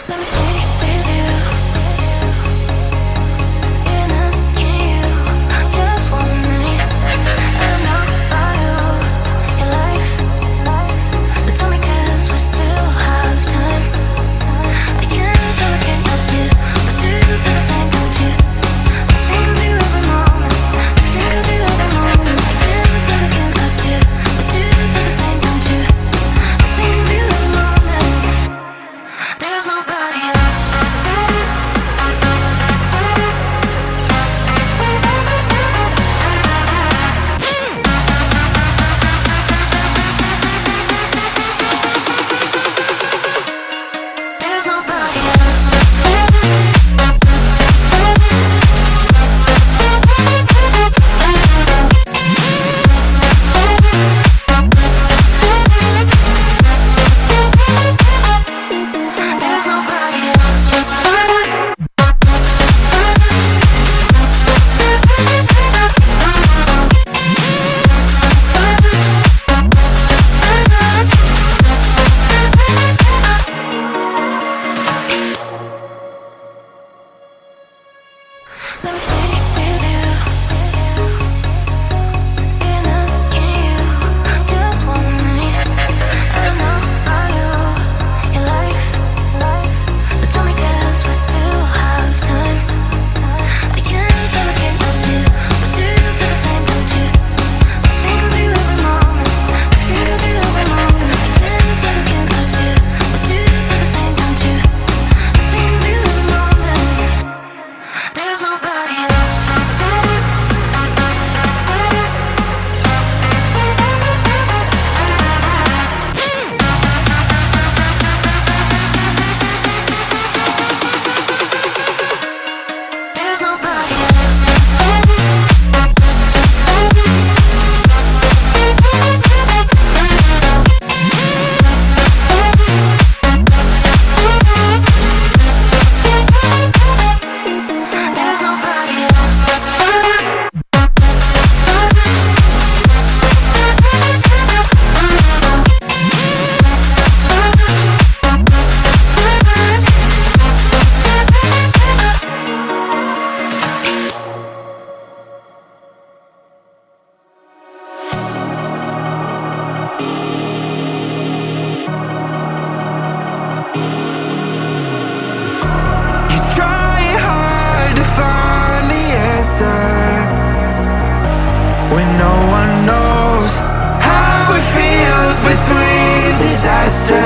Let me stay with you. In us, can you? Just one night. I don't know about you, your life, but tell me 'cause we still have time. I can't say I can't help you, but do you feel the same, don't you? I think of you every moment. I think of you every moment. I can't say I can't help you, but do you feel the same, don't you? I think of you every moment. There's nobody else. There's nobody else. There's nobody else. Let me stay with you. In us, can you? Just one night. I don't know about you, your life, but tell me 'cause we still have time. I can't say I can't help you, but do you feel the same, don't you? I think of you every moment. I think of you every moment. I can't say I can't help you, but do you feel the same, don't you? I think of you every moment. There's nobody else. There's nobody else. There's nobody else. You try hard to find the answer when no one knows how it feels between disaster